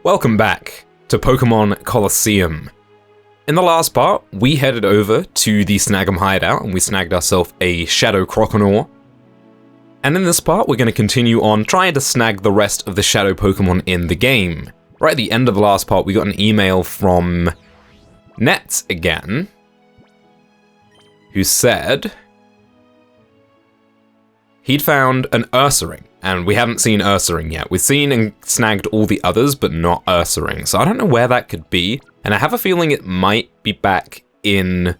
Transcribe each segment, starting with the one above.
Welcome back to Pokémon Colosseum. In the last part, we headed over to the Snag'em hideout and we snagged ourselves a Shadow Croconaw. And in this part, we're going to continue on trying to snag the rest of the Shadow Pokémon in the game. Right at the end of the last part, we got an email from Nett again, who said he'd found an Ursaring, and we haven't seen Ursaring yet. We've seen and snagged all the others, but not Ursaring, so I don't know where that could be, and I have a feeling it might be back in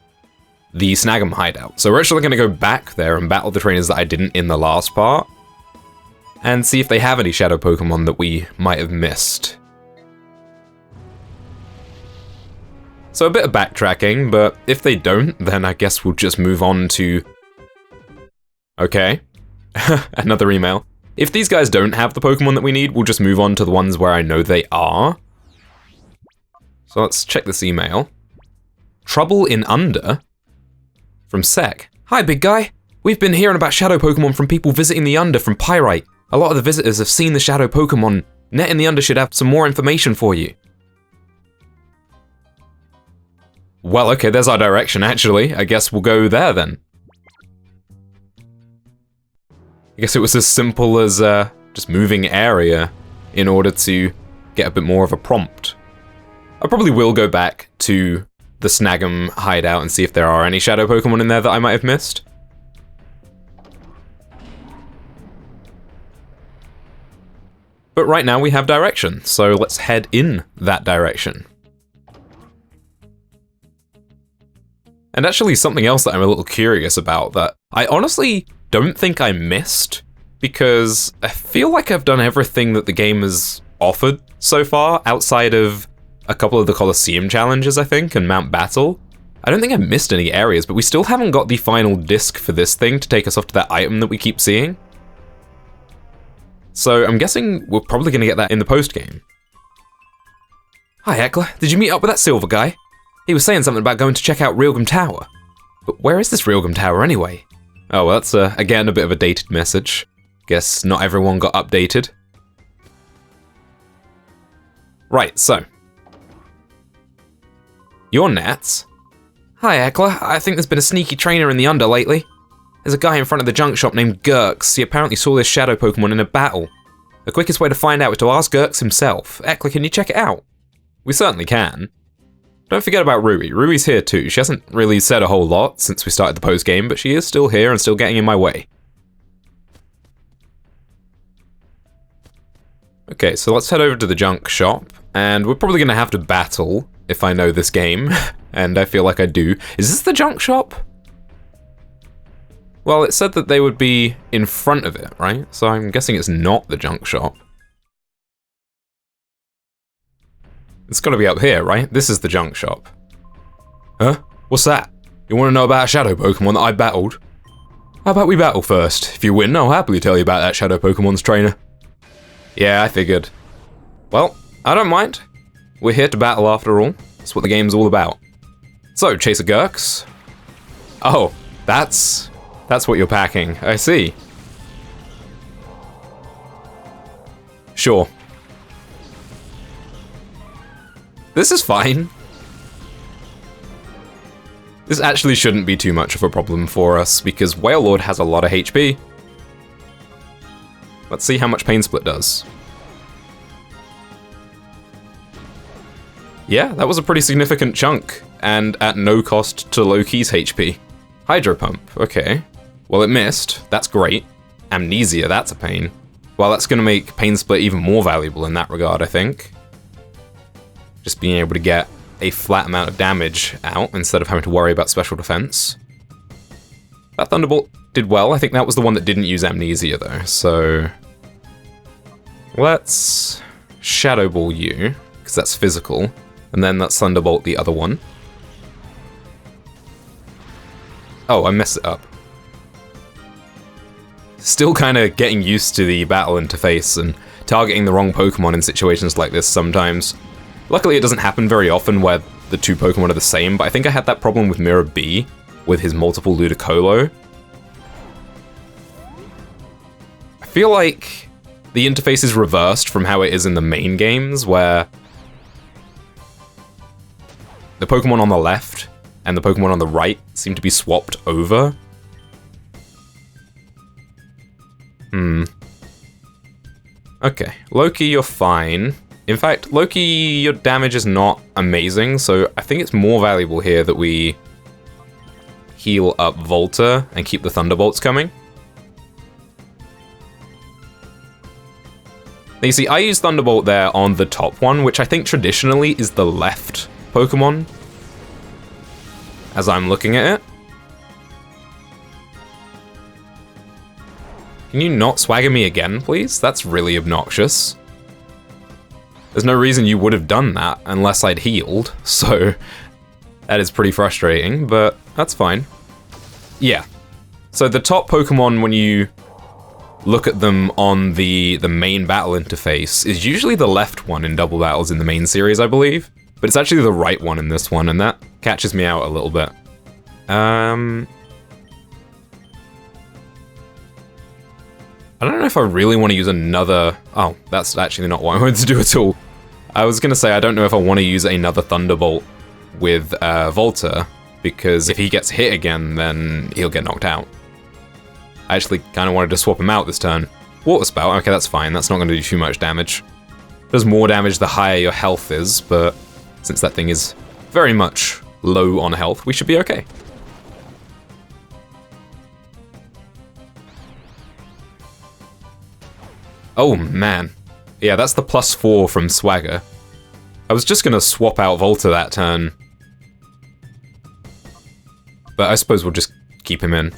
the Snag'em hideout. So we're actually going to go back there and battle the trainers that I didn't in the last part, and see if they have any Shadow Pokemon that we might have missed. So a bit of backtracking, but if they don't, then I guess we'll just move on to... Okay. Another email. If these guys don't have the Pokemon that we need, we'll just move on to the ones where I know they are. So let's check this email. Trouble in Under? From Sec. Hi, big guy. We've been hearing about Shadow Pokemon from people visiting the Under from Pyrite. A lot of the visitors have seen the Shadow Pokemon. Nett in the Under should have some more information for you. Well, okay, there's our direction, actually. I guess we'll go there, then. I guess it was as simple as just moving area in order to get a bit more of a prompt. I probably will go back to the Snag'em hideout and see if there are any Shadow Pokemon in there that I might have missed. But right now we have direction, so let's head in that direction. And actually something else that I'm a little curious about that I honestly don't think I missed, because I feel like I've done everything that the game has offered so far, outside of a couple of the Colosseum challenges, I think, and Mount Battle. I don't think I've missed any areas, but we still haven't got the final disc for this thing to take us off to that item that we keep seeing. So I'm guessing we're probably going to get that in the post-game. Hi, Eckler. Did you meet up with that silver guy? He was saying something about going to check out Realgam Tower. But where is this Realgam Tower anyway? Oh, well, that's, again, a bit of a dated message. Guess not everyone got updated. Right, so. You're Nett. Hi, Eckler. I think there's been a sneaky trainer in the Under lately. There's a guy in front of the junk shop named Gurks. He apparently saw this Shadow Pokemon in a battle. The quickest way to find out is to ask Gurks himself. Eckler, can you check it out? We certainly can. Don't forget about Rui. Rui's here too. She hasn't really said a whole lot since we started the post-game, but she is still here and still getting in my way. Okay, so let's head over to the junk shop, and we're probably going to have to battle if I know this game, and I feel like I do. Is this the junk shop? Well, it said that they would be in front of it, right? So I'm guessing it's not the junk shop. It's gotta be up here, right? This is the junk shop. Huh? What's that? You wanna know about a Shadow Pokemon that I battled? How about we battle first? If you win, I'll happily tell you about that Shadow Pokemon's trainer. Yeah, I figured. Well, I don't mind. We're here to battle after all. That's what the game's all about. So, Chaser Gurks. Oh, that's what you're packing. I see. Sure. This is fine. This actually shouldn't be too much of a problem for us, because Wailord has a lot of HP. Let's see how much Pain Split does. Yeah, that was a pretty significant chunk, and at no cost to Loki's HP. Hydro Pump, okay. Well, it missed, that's great. Amnesia, that's a pain. Well, that's gonna make Pain Split even more valuable in that regard, I think. Just being able to get a flat amount of damage out instead of having to worry about special defense. That Thunderbolt did well. I think that was the one that didn't use Amnesia though, so let's Shadow Ball you, because that's physical, and then let's Thunderbolt the other one. Oh, I messed it up. Still kind of getting used to the battle interface and targeting the wrong Pokemon in situations like this sometimes. Luckily, it doesn't happen very often where the two Pokemon are the same, but I think I had that problem with Mirror B, with his multiple Ludicolo. I feel like the interface is reversed from how it is in the main games, where the Pokemon on the left and the Pokemon on the right seem to be swapped over. Okay, Loki, you're fine. In fact, Loki, your damage is not amazing, so I think it's more valuable here that we heal up Volta and keep the Thunderbolts coming. Now you see, I use Thunderbolt there on the top one, which I think traditionally is the left Pokemon, as I'm looking at it. Can you not swagger me again, please? That's really obnoxious. There's no reason you would have done that unless I'd healed, so that is pretty frustrating, but that's fine. Yeah. So the top Pokemon, when you look at them on the main battle interface, is usually the left one in double battles in the main series, I believe. But it's actually the right one in this one, and that catches me out a little bit. I don't know if I really want to use another... Oh, that's actually not what I wanted to do at all. I was going to say I don't know if I want to use another Thunderbolt with Volta, because if he gets hit again, then he'll get knocked out. I actually kind of wanted to swap him out this turn. Water Spout, okay, that's fine. That's not going to do too much damage. Does more damage the higher your health is, but since that thing is very much low on health, we should be okay. Oh man. Yeah, that's the +4 from Swagger. I was just gonna swap out Volta that turn, but I suppose we'll just keep him in.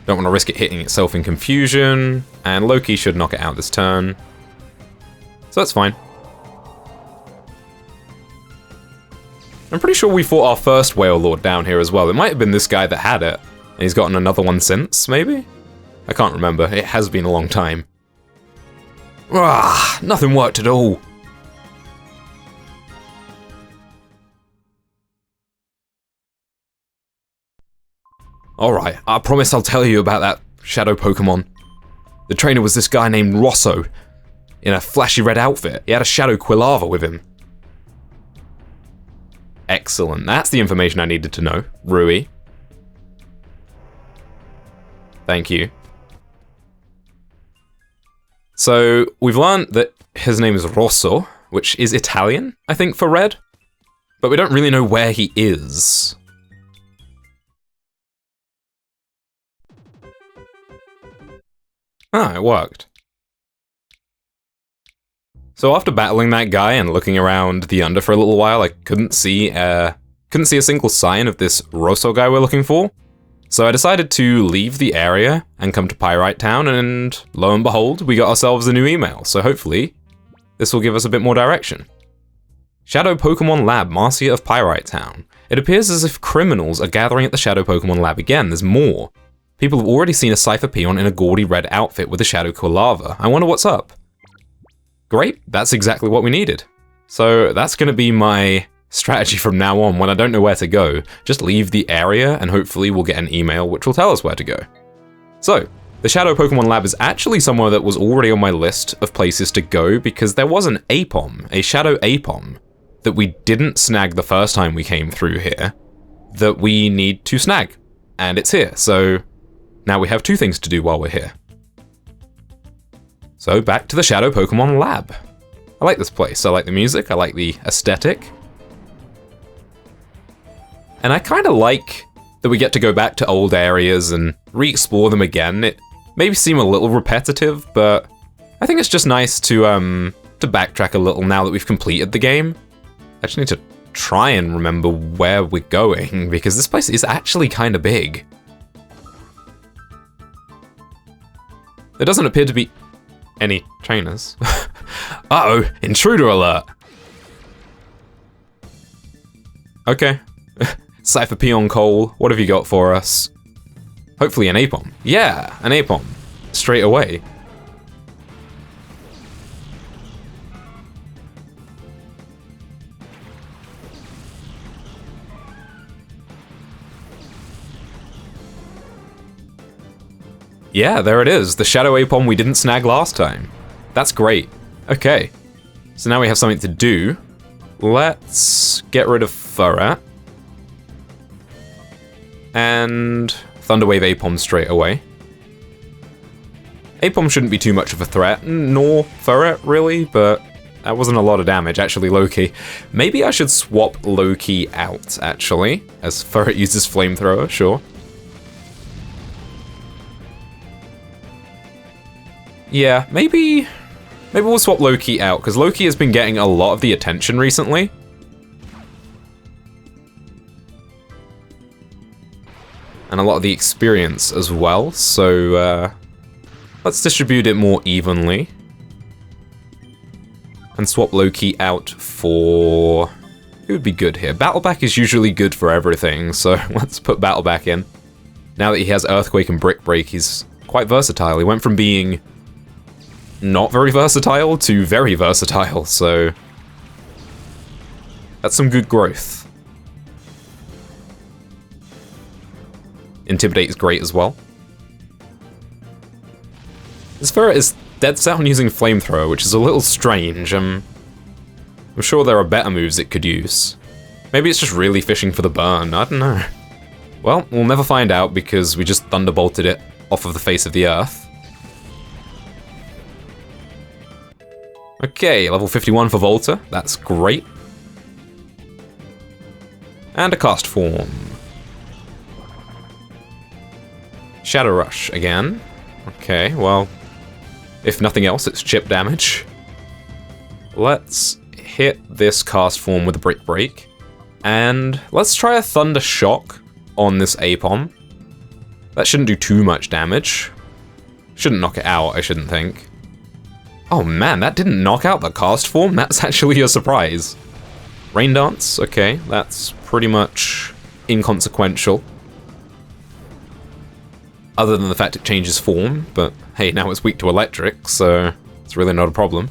Don't want to risk it hitting itself in confusion, and Loki should knock it out this turn. So that's fine. I'm pretty sure we fought our first Whale Lord down here as well. It might have been this guy that had it, and he's gotten another one since, maybe? I can't remember. It has been a long time. Ah, nothing worked at all. Alright, I promise I'll tell you about that Shadow Pokemon. The trainer was this guy named Rosso, in a flashy red outfit. He had a Shadow Quilava with him. Excellent, that's the information I needed to know. Rui. Thank you. So, we've learned that his name is Rosso, which is Italian, I think, for red. But we don't really know where he is. Ah, it worked. So after battling that guy and looking around the Under for a little while, I couldn't see a single sign of this Rosso guy we're looking for. So I decided to leave the area and come to Pyrite Town, and lo and behold, we got ourselves a new email, so hopefully this will give us a bit more direction. Shadow Pokémon Lab, Marcia of Pyrite Town. It appears as if criminals are gathering at the Shadow Pokémon Lab again. There's more. People have already seen a Cypher Peon in a gaudy red outfit with a Shadow Quilava. I wonder what's up. Great, that's exactly what we needed. So that's going to be my strategy from now on. When I don't know where to go, just leave the area and hopefully we'll get an email which will tell us where to go. So, the Shadow Pokémon Lab is actually somewhere that was already on my list of places to go because there was an Apom, a Shadow Apom, that we didn't snag the first time we came through here, that we need to snag. And it's here, so now we have two things to do while we're here. So back to the Shadow Pokémon Lab. I like this place, I like the music, I like the aesthetic. And I kind of like that we get to go back to old areas and re-explore them again. It may seem a little repetitive, but I think it's just nice to backtrack a little now that we've completed the game. I just need to try and remember where we're going, because this place is actually kind of big. There doesn't appear to be any trainers. Uh-oh, intruder alert! Okay. Cypher Peon Cole, what have you got for us? Hopefully an Apom. Yeah, an Apom. Straight away. Yeah, there it is. The Shadow Apom we didn't snag last time. That's great. Okay. So now we have something to do. Let's get rid of Furret. And Thunderwave Apom straight away. Apom shouldn't be too much of a threat, nor Furret really, but that wasn't a lot of damage, actually, Loki. Maybe I should swap Loki out, actually, as Furret uses Flamethrower, sure. Yeah, maybe we'll swap Loki out, because Loki has been getting a lot of the attention recently. And a lot of the experience as well, so let's distribute it more evenly. And swap Loki out for... Who would be good here? Battleback is usually good for everything, so let's put Battleback in. Now that he has Earthquake and Brick Break, he's quite versatile. He went from being not very versatile to very versatile, so that's some good growth. Intimidate is great as well. This Ferret is dead set on using Flamethrower, which is a little strange. I'm sure there are better moves it could use. Maybe it's just really fishing for the burn, I don't know. Well, we'll never find out because we just Thunderbolted it off of the face of the earth. Okay, level 51 for Volta, that's great. And a Cast Form. Shadow Rush again. Okay, well, if nothing else, it's chip damage. Let's hit this Cast Form with a Brick Break. And let's try a Thunder Shock on this Apom. That shouldn't do too much damage. Shouldn't knock it out, I shouldn't think. Oh man, that didn't knock out the Cast Form? That's actually a surprise. Rain Dance, okay, that's pretty much inconsequential. Other than the fact it changes form, but hey, now it's weak to electric, so it's really not a problem.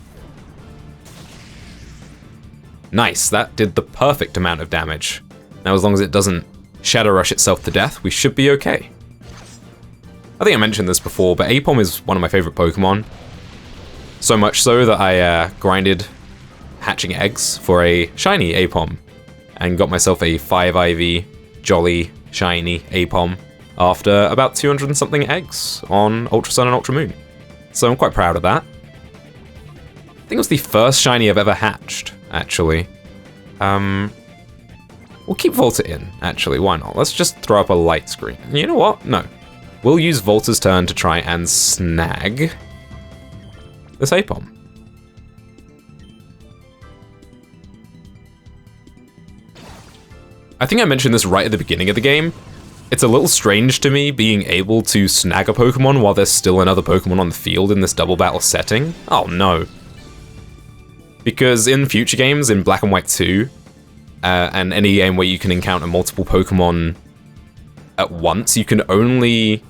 Nice, that did the perfect amount of damage. Now as long as it doesn't Shadow Rush itself to death, we should be okay. I think I mentioned this before, but Apom is one of my favorite Pokemon. So much so that I grinded hatching eggs for a shiny Apom, and got myself a 5 IV Jolly shiny Apom after about 200 and something eggs on Ultra Sun and Ultra Moon. So I'm quite proud of that. I think it was the first shiny I've ever hatched, actually. We'll keep Volta in, actually, why not? Let's just throw up a light screen. You know what? No. We'll use Volta's turn to try and snag this Apom. I think I mentioned this right at the beginning of the game. It's a little strange to me being able to snag a Pokemon while there's still another Pokemon on the field in this double battle setting. Oh no. Because in future games, in Black and White 2, and any game where you can encounter multiple Pokemon at once, you can only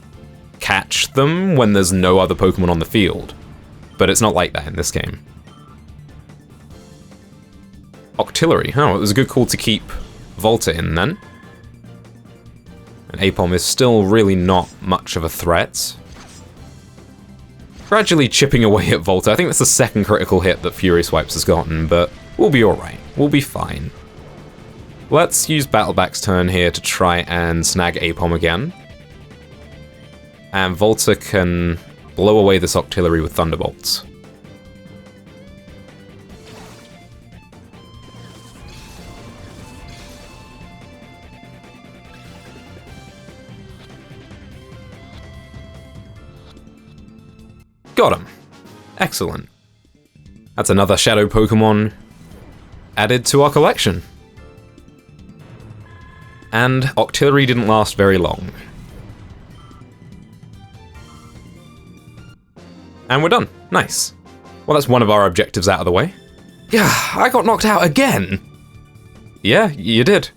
catch them when there's no other Pokemon on the field. But it's not like that in this game. Octillery, oh, it was a good call to keep Volta in then. And Apom is still really not much of a threat. Gradually chipping away at Volta. I think that's the second critical hit that Fury Swipes has gotten, but we'll be alright. We'll be fine. Let's use Battleback's turn here to try and snag Apom again. And Volta can blow away this Octillery with Thunderbolts. Got him. Excellent. That's another Shadow Pokemon added to our collection. And Octillery didn't last very long. And we're done. Nice. Well, that's one of our objectives out of the way. Yeah, I got knocked out again. Yeah, you did.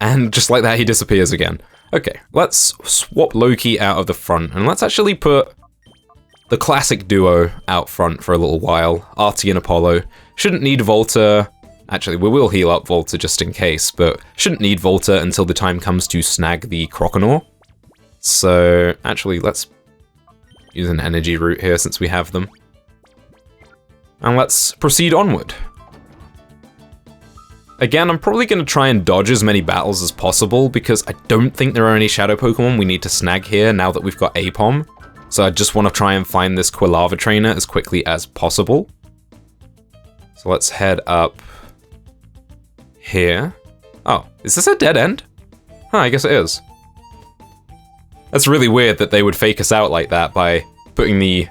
And just like that, he disappears again. Okay, let's swap Loki out of the front, and let's actually put the classic duo out front for a little while. Artie and Apollo. Shouldn't need Volta Actually, we will heal up Volta just in case, but shouldn't need Volta until the time comes to snag the Croconaw. So, actually, let's use an energy root here since we have them. And let's proceed onward. Again, I'm probably going to try and dodge as many battles as possible because I don't think there are any Shadow Pokemon we need to snag here now that we've got Apom. So I just want to try and find this Quilava trainer as quickly as possible. So let's head up here. Oh, is this a dead end? Huh, I guess it is. That's really weird that they would fake us out like that by putting the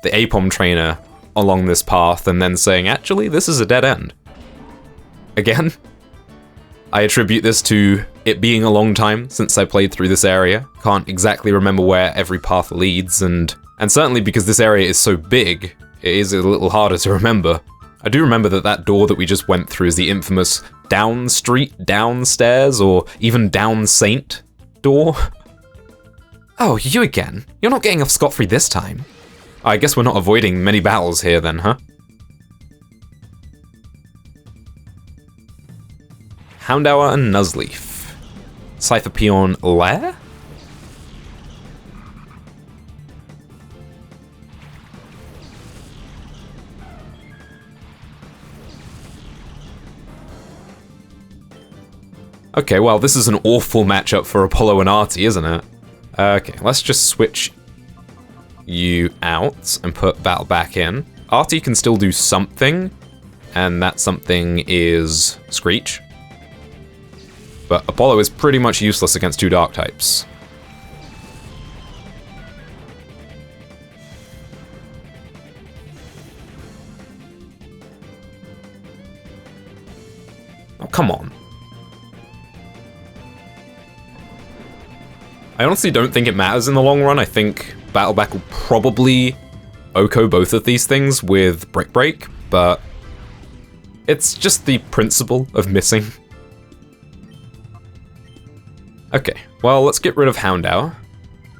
Apom trainer along this path and then saying, actually, this is a dead end. Again, I attribute this to it being a long time since I played through this area. Can't exactly remember where every path leads, and certainly because this area is so big, it is a little harder to remember. I do remember that door that we just went through is the infamous down street, downstairs, or even down Saint door. Oh, you again? You're not getting off scot-free this time. I guess we're not avoiding many battles here then, huh? Houndour and Nuzleaf. Scythopeon Lair? Okay, well, this is an awful matchup for Apollo and Artie, isn't it? Okay, let's just switch you out and put Battle back in. Artie can still do something, and that something is Screech. But Apollo is pretty much useless against two Dark types. Oh, come on. I honestly don't think it matters in the long run. I think Battleback will probably OHKO both of these things with Brick Break, but it's just the principle of missing. Okay, well, let's get rid of Houndour,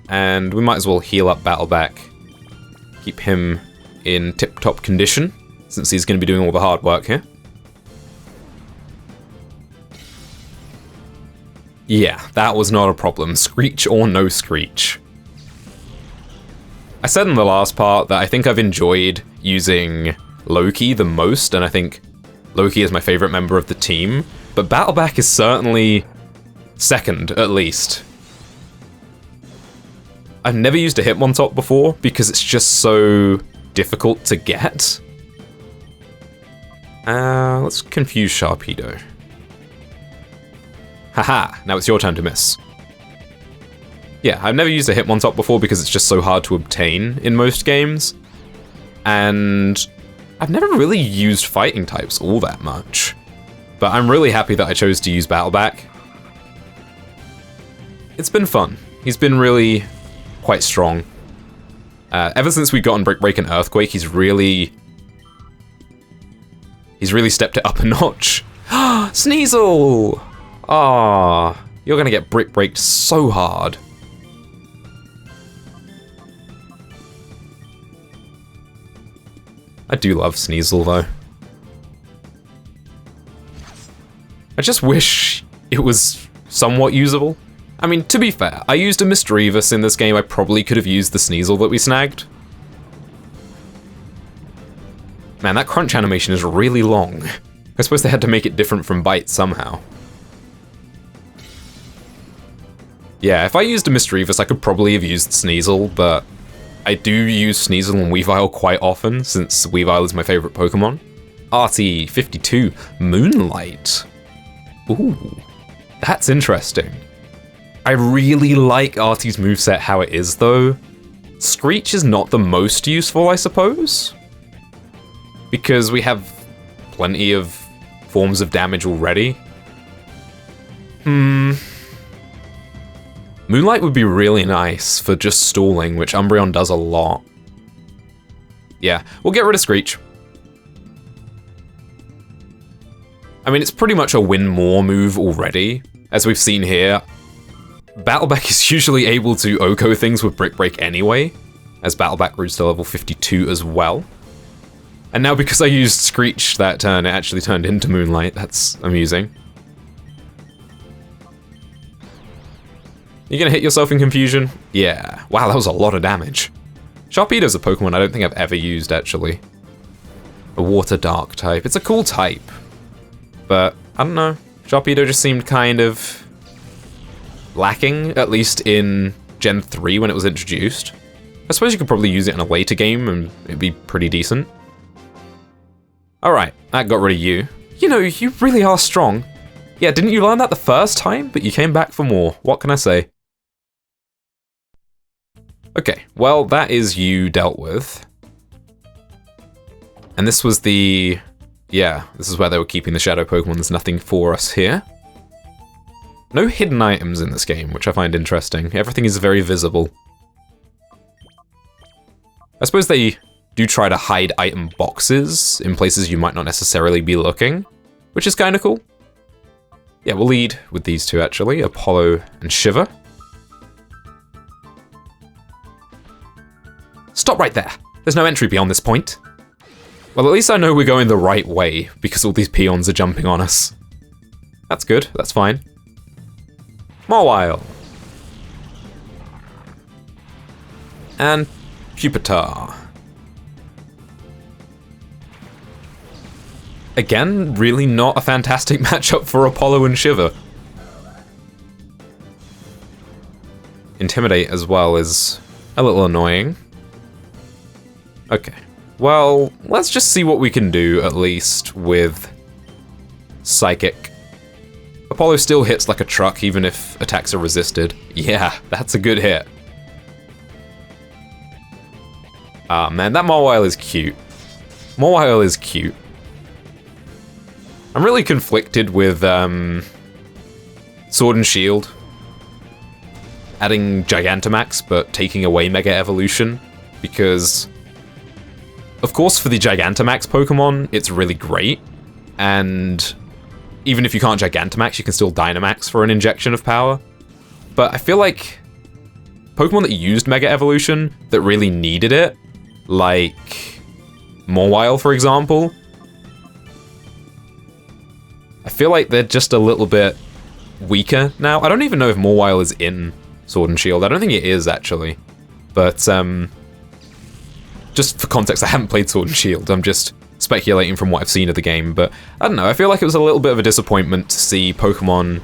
and we might as well heal up Battleback. Keep him in tip-top condition, since he's going to be doing all the hard work here. Yeah, that was not a problem. Screech or no Screech. I said in the last part that I think I've enjoyed using Loki the most, and I think Loki is my favorite member of the team, but Battleback is certainly second, at least. I've never used a Hitmontop before because it's just so difficult to get. Let's confuse Sharpedo. Haha, now it's your turn to miss. Yeah, I've never used a Hitmontop before because it's just so hard to obtain in most games. And I've never really used fighting types all that much. But I'm really happy that I chose to use Battleback. It's been fun. He's been really quite strong. Ever since we've gotten Brick Break and Earthquake, he's really stepped it up a notch. Sneasel! Ah, you're gonna get Brick Breaked so hard. I do love Sneasel though. I just wish it was somewhat usable. I mean, to be fair, I used a Misdreavus in this game. I probably could have used the Sneasel that we snagged. Man, that crunch animation is really long. I suppose they had to make it different from Bite somehow. Yeah, if I used a Misdreavus, I could probably have used Sneasel, but I do use Sneasel and Weavile quite often, since Weavile is my favorite Pokemon. RT52, Moonlight. Ooh, that's interesting. I really like Artie's moveset how it is, though. Screech is not the most useful, I suppose, because we have plenty of forms of damage already. Moonlight would be really nice for just stalling, which Umbreon does a lot. Yeah, we'll get rid of Screech. I mean, it's pretty much a win more move already, as we've seen here. Battleback is usually able to OHKO things with Brick Break anyway, as Battleback grew to level 52 as well. And now because I used Screech that turn, it actually turned into Moonlight. That's amusing. You gonna hit yourself in confusion? Yeah. Wow, that was a lot of damage. Sharpedo's a Pokemon I don't think I've ever used, actually. A Water Dark type. It's a cool type. But, I don't know. Sharpedo just seemed kind of lacking, at least in Gen 3 when it was introduced. I suppose you could probably use it in a later game and it'd be pretty decent. Alright, that got rid of you. You know, you really are strong. Yeah, didn't you learn that the first time? But you came back for more. What can I say? Okay, well, that is you dealt with. And this was the... yeah, this is where they were keeping the Shadow Pokemon. There's nothing for us here. No hidden items in this game, which I find interesting. Everything is very visible. I suppose they do try to hide item boxes in places you might not necessarily be looking, which is kind of cool. Yeah, we'll lead with these two, actually, Apollo and Shiver. Stop right there. There's no entry beyond this point. Well, at least I know we're going the right way, because all these peons are jumping on us. That's good, that's fine. Mawile. And Pupitar. Again, really not a fantastic matchup for Apollo and Shiver. Intimidate as well is a little annoying. Okay, well, let's just see what we can do, at least, with Psychic. Apollo still hits like a truck, even if attacks are resisted. Yeah, that's a good hit. Ah, man, that Mawile is cute. Mawile is cute. I'm really conflicted with Sword and Shield. Adding Gigantamax, but taking away Mega Evolution, because... of course, for the Gigantamax Pokemon, it's really great, and even if you can't Gigantamax, you can still Dynamax for an injection of power. But I feel like Pokemon that used Mega Evolution that really needed it, like Mawile, for example, I feel like they're just a little bit weaker now. I don't even know if Mawile is in Sword and Shield. I don't think it is, actually. But, just for context, I haven't played Sword and Shield. I'm just speculating from what I've seen of the game. But, I don't know, I feel like it was a little bit of a disappointment to see Pokemon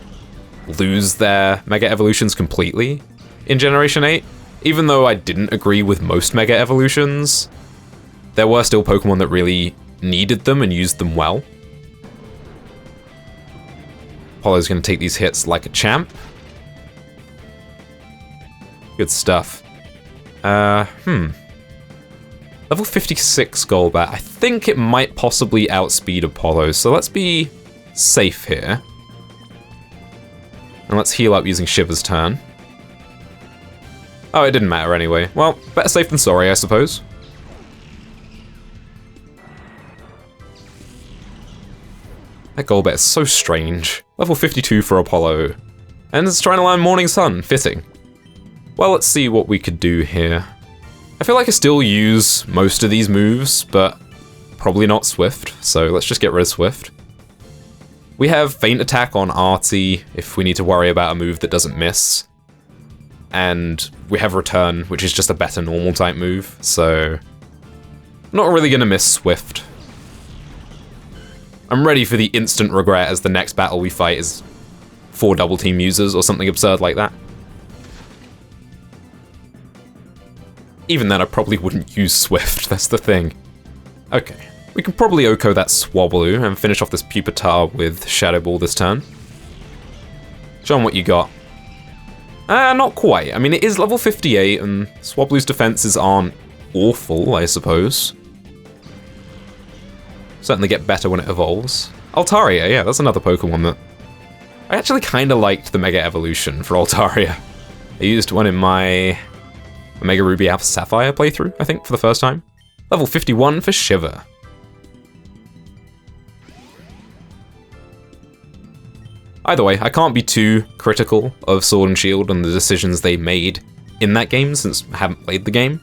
lose their Mega Evolutions completely in Generation 8. Even though I didn't agree with most Mega Evolutions, there were still Pokemon that really needed them and used them well. Apollo's going to take these hits like a champ. Good stuff. Level 56 Golbat. I think it might possibly outspeed Apollo, so let's be safe here. And let's heal up using Shiver's turn. Oh, it didn't matter anyway. Well, better safe than sorry, I suppose. That Golbat is so strange. Level 52 for Apollo. And it's trying to learn Morning Sun, fitting. Well, let's see what we could do here. I feel like I still use most of these moves, but probably not Swift, so let's just get rid of Swift. We have Feint Attack on Artie if we need to worry about a move that doesn't miss. And we have Return, which is just a better normal type move, so not really gonna miss Swift. I'm ready for the instant regret as the next battle we fight is 4 double team users or something absurd like that. Even then, I probably wouldn't use Swift, that's the thing. Okay, we can probably Oko that Swablu and finish off this Pupitar with Shadow Ball this turn. Show 'em what you got. Not quite. I mean, it is level 58, and Swablu's defenses aren't awful, I suppose. Certainly get better when it evolves. Altaria, yeah, that's another Pokemon that... I actually kind of liked the Mega Evolution for Altaria. I used one in my Omega Ruby Alpha Sapphire playthrough, I think, for the first time. Level 51 for Shiver. Either way, I can't be too critical of Sword and Shield and the decisions they made in that game, since I haven't played the game.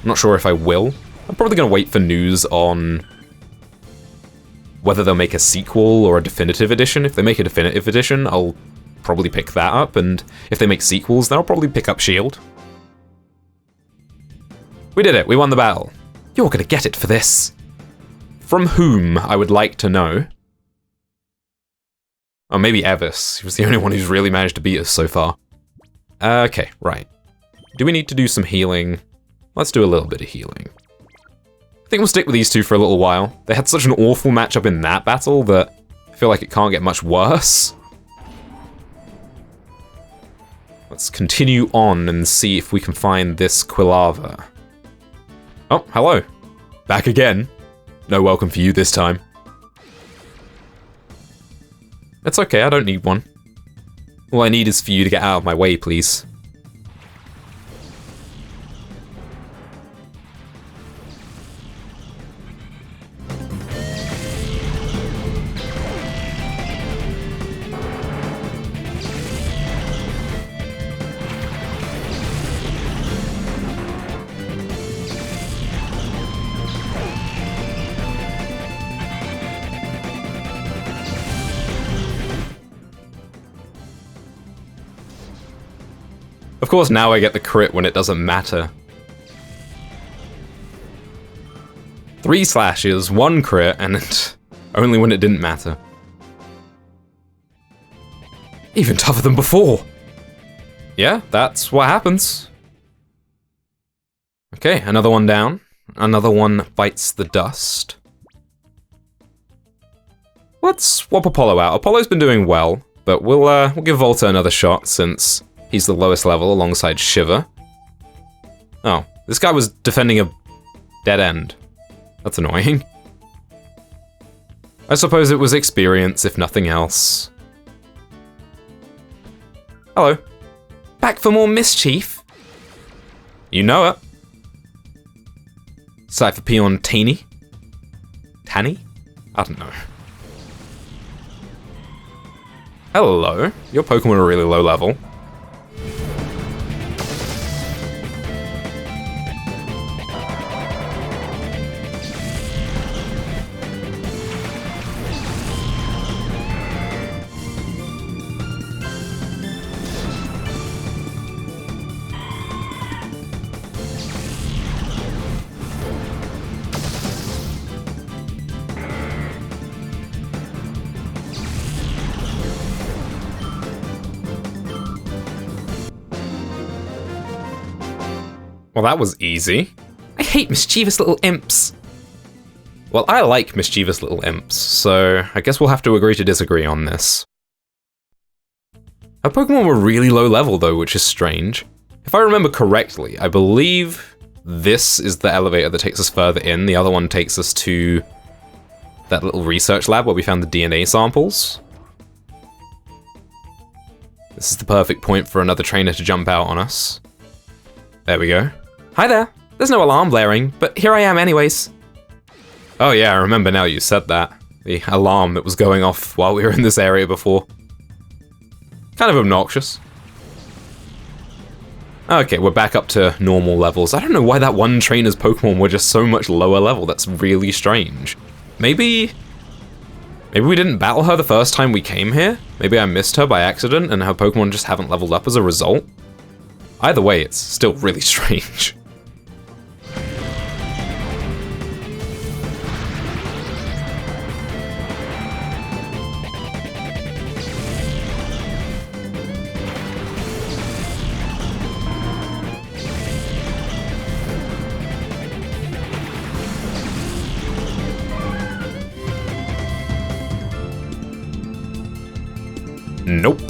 I'm not sure if I will. I'm probably going to wait for news on whether they'll make a sequel or a definitive edition. If they make a definitive edition, I'll probably pick that up, and if they make sequels, then I'll probably pick up Shield. We did it, we won the battle. You're gonna get it for this. From whom, I would like to know. Oh, maybe Evis. He was the only one who's really managed to beat us so far. Okay, right. Do we need to do some healing? Let's do a little bit of healing. I think we'll stick with these two for a little while. They had such an awful matchup in that battle that I feel like it can't get much worse. Let's continue on and see if we can find this Quilava. Oh, hello. Back again. No welcome for you this time. It's okay, I don't need one. All I need is for you to get out of my way, please. Of course, now I get the crit when it doesn't matter. 3 slashes, 1 crit, and only when it didn't matter. Even tougher than before. Yeah, that's what happens. Okay, another one down. Another one bites the dust. Let's swap Apollo out. Apollo's been doing well, but we'll give Volta another shot since he's the lowest level alongside Shiver. Oh, this guy was defending a dead end. That's annoying. I suppose it was experience, if nothing else. Hello. Back for more mischief? You know it. Cypher P on Teeny? Tanny? I don't know. Hello. Your Pokemon are really low level. Well, that was easy. I hate mischievous little imps. Well, I like mischievous little imps, so I guess we'll have to agree to disagree on this. Her Pokemon were really low level though, which is strange. If I remember correctly, I believe this is the elevator that takes us further in. The other one takes us to that little research lab where we found the DNA samples. This is the perfect point for another trainer to jump out on us. There we go. Hi there. There's no alarm blaring, but here I am anyways. Oh yeah, I remember now you said that. The alarm that was going off while we were in this area before. Kind of obnoxious. Okay, we're back up to normal levels. I don't know why that one trainer's Pokemon were just so much lower level. That's really strange. Maybe we didn't battle her the first time we came here? Maybe I missed her by accident and her Pokemon just haven't leveled up as a result? Either way, it's still really strange. Nope.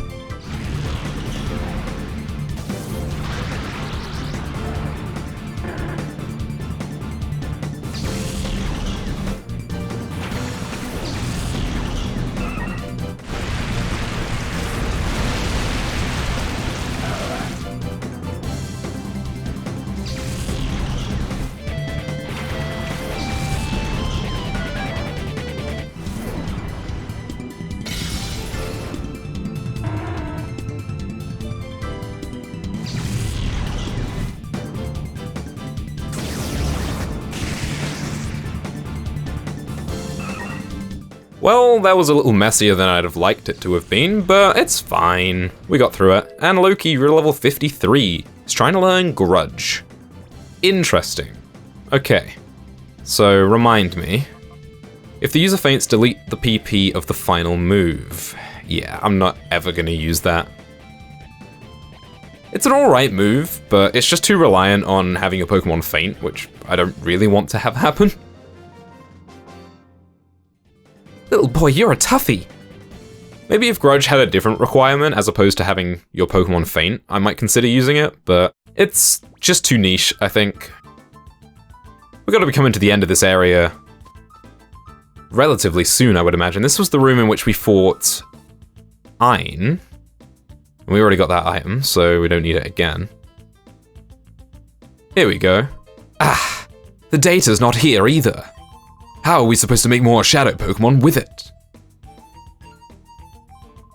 Well, that was a little messier than I'd have liked it to have been, but it's fine. We got through it. And Loki, you're level 53. He's trying to learn Grudge. Interesting. Okay. So, remind me. If the user faints, delete the PP of the final move. Yeah, I'm not ever gonna use that. It's an alright move, but it's just too reliant on having a Pokemon faint, which I don't really want to have happen. Little boy, you're a toughie. Maybe if Grudge had a different requirement as opposed to having your Pokemon faint, I might consider using it, but it's just too niche, I think. We've got to be coming to the end of this area relatively soon, I would imagine. This was the room in which we fought Ein. We already got that item, so we don't need it again. Here we go. Ah, the data's not here either. How are we supposed to make more Shadow Pokemon with it?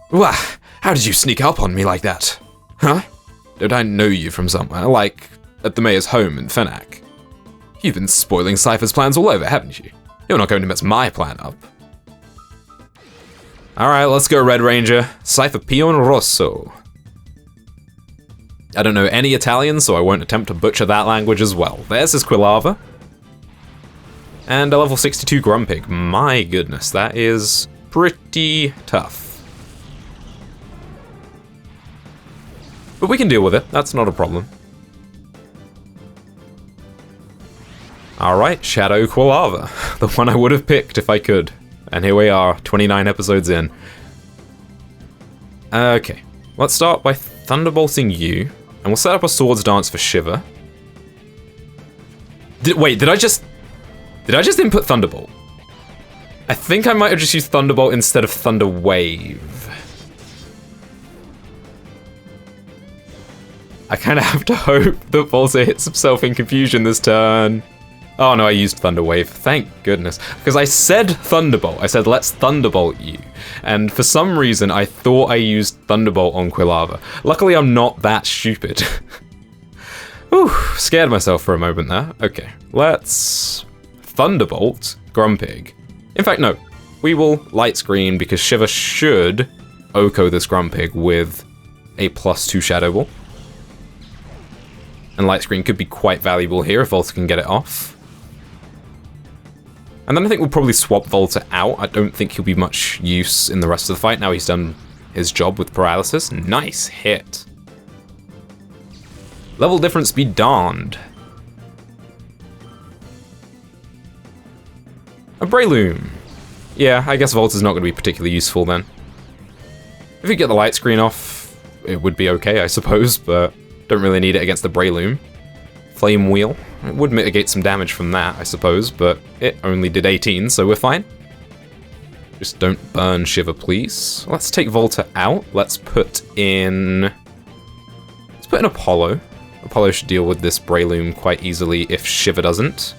Wah, how did you sneak up on me like that? Huh? Don't I know you from somewhere, like at the mayor's home in Fenac? You've been spoiling Cypher's plans all over, haven't you? You're not going to mess my plan up. Alright, let's go, Red Ranger. Pokémon Rosso. I don't know any Italian, so I won't attempt to butcher that language as well. There's his Quilava. And a level 62 Grumpig. My goodness, that is pretty tough. But we can deal with it, that's not a problem. Alright, Shadow Quilava. The one I would have picked if I could. And here we are, 29 episodes in. Okay, let's start by Thunderbolting you. And we'll set up a Swords Dance for Shiver. Wait, did I just input Thunderbolt? I think I might have just used Thunderbolt instead of Thunder Wave. I kind of have to hope that Volta hits himself in confusion this turn. Oh no, I used Thunder Wave, thank goodness. Because I said Thunderbolt, I said let's Thunderbolt you. And for some reason I thought I used Thunderbolt on Quilava. Luckily I'm not that stupid. Whew, scared myself for a moment there. Okay, let's Thunderbolt Grumpig. In fact, no. We will Light Screen because Shiver should Oko this Grumpig with a +2 Shadow Ball. And Light Screen could be quite valuable here if Volta can get it off. And then I think we'll probably swap Volta out. I don't think he'll be much use in the rest of the fight now he's done his job with Paralysis. Nice hit. Level difference be darned. A Breloom. Yeah, I guess Volta's not going to be particularly useful then. If you get the Light Screen off, it would be okay, I suppose, but don't really need it against the Breloom. Flame Wheel. It would mitigate some damage from that, I suppose, but it only did 18, so we're fine. Just don't burn Shiver, please. Let's take Volta out. Let's put in Apollo. Apollo should deal with this Breloom quite easily if Shiver doesn't.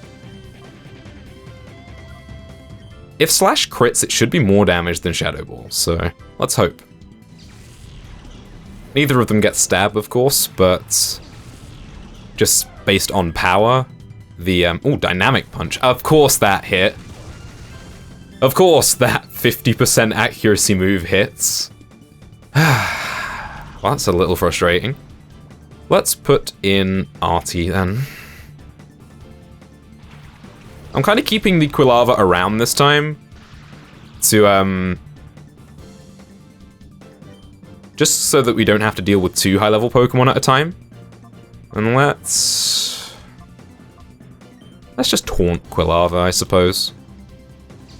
If Slash crits, it should be more damage than Shadow Ball, so let's hope. Neither of them get stab, of course, but just based on power, the Dynamic Punch. Of course that hit. Of course that 50% accuracy move hits. Well, that's a little frustrating. Let's put in Artie then. I'm kind of keeping the Quilava around this time to just so that we don't have to deal with 2 high-level Pokemon at a time. And let's just taunt Quilava, I suppose.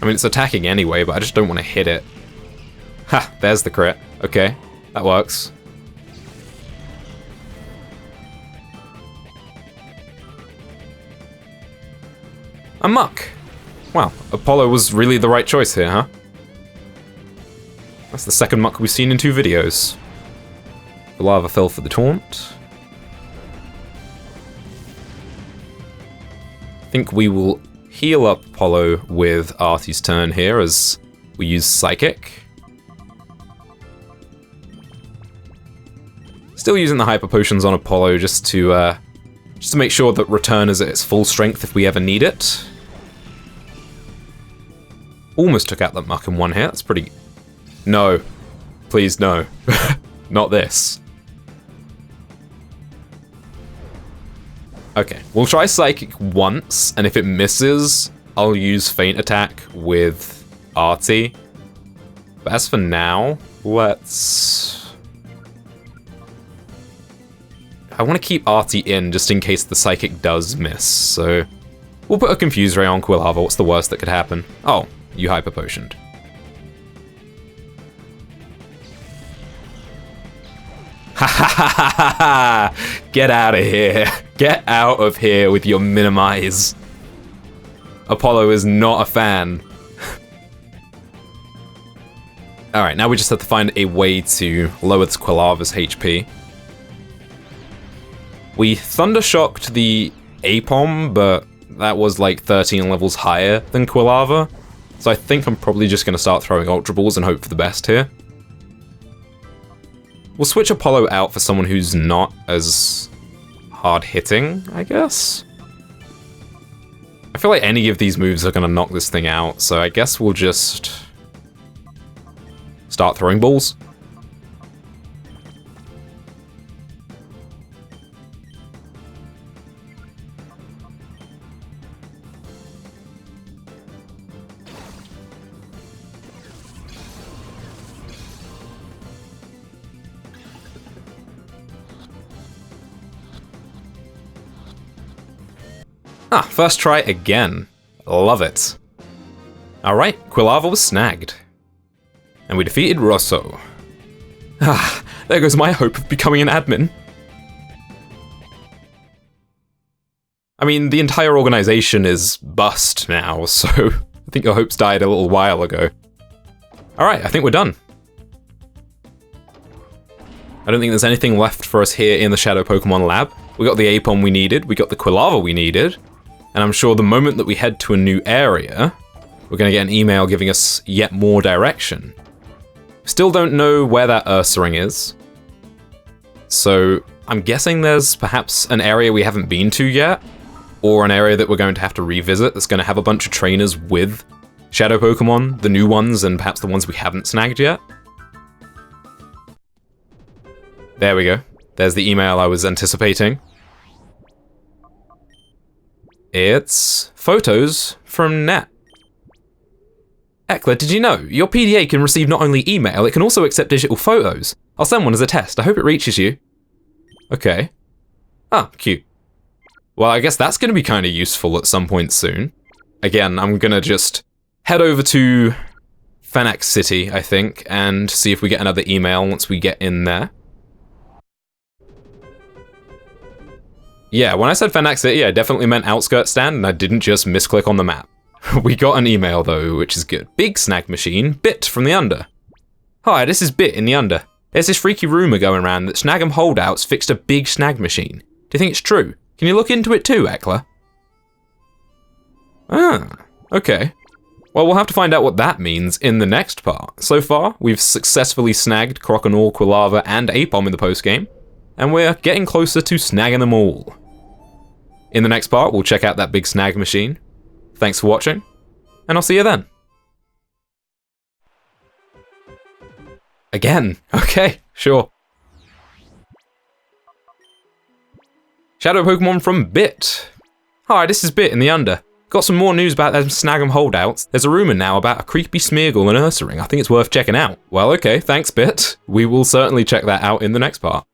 I mean, it's attacking anyway, but I just don't want to hit it. Ha, there's the crit. Okay, that works. A Muck. Wow, Apollo was really the right choice here, huh? That's the second Muck we've seen in 2 videos. Quilava fell for the taunt. I think we will heal up Apollo with Artie's turn here as we use Psychic. Still using the Hyper Potions on Apollo just to make sure that Return is at its full strength if we ever need it. Almost took out that muck in one hit. That's pretty... No. Please, no. Not this. Okay, we'll try Psychic once, and if it misses, I'll use Feint Attack with Artie. But as for now, let's... I want to keep Artie in just in case the Psychic does miss, so... We'll put a Confuse Ray on Quilava. What's the worst that could happen? Oh, you Hyper Potioned. Ha ha ha ha ha! Get out of here. Get out of here with your Minimize. Apollo is not a fan. Alright, now we just have to find a way to lower this Quilava's HP. We Thunder Shocked the Apom, but that was like 13 levels higher than Quilava. So I think I'm probably just going to start throwing Ultra Balls and hope for the best here. We'll switch Apollo out for someone who's not as hard-hitting, I guess? I feel like any of these moves are going to knock this thing out, so I guess we'll just start throwing balls. Ah, first try again. Love it. Alright, Quilava was snagged. And we defeated Rosso. Ah, there goes my hope of becoming an admin. I mean, the entire organization is bust now, so I think your hopes died a little while ago. Alright, I think we're done. I don't think there's anything left for us here in the Shadow Pokémon Lab. We got the Apom we needed, we got the Quilava we needed, and I'm sure the moment that we head to a new area, we're going to get an email giving us yet more direction. Still don't know where that Ursaring is. So I'm guessing there's perhaps an area we haven't been to yet, or an area that we're going to have to revisit that's going to have a bunch of trainers with Shadow Pokémon, the new ones and perhaps the ones we haven't snagged yet. There we go. There's the email I was anticipating. It's photos from Nett. Ekla, did you know? Your PDA can receive not only email, it can also accept digital photos. I'll send one as a test. I hope it reaches you. Okay. Ah, cute. Well, I guess that's going to be kind of useful at some point soon. Again, I'm going to just head over to Phoenix City, I think, and see if we get another email once we get in there. Yeah, when I said Phoenix City, I definitely meant Outskirts Stand, and I didn't just misclick on the map. We got an email though, which is good. Big Snag Machine, Bit from the Under. Hi, this is Bit in the Under. There's this freaky rumour going around that Snag'em holdouts fixed a big snag machine. Do you think it's true? Can you look into it too, Ekla? Ah, okay. Well, we'll have to find out what that means in the next part. So far, we've successfully snagged Croconaw, Quilava, and Apom in the postgame, and we're getting closer to snagging them all. In the next part, we'll check out that big snag machine. Thanks for watching, and I'll see you then. Again, okay, sure. Shadow Pokémon from Bit. Hi, this is Bit in the Under. Got some more news about them Snag'em holdouts. There's a rumour now about a creepy Smeargle and Ursaring. I think it's worth checking out. Well, okay, thanks Bit. We will certainly check that out in the next part.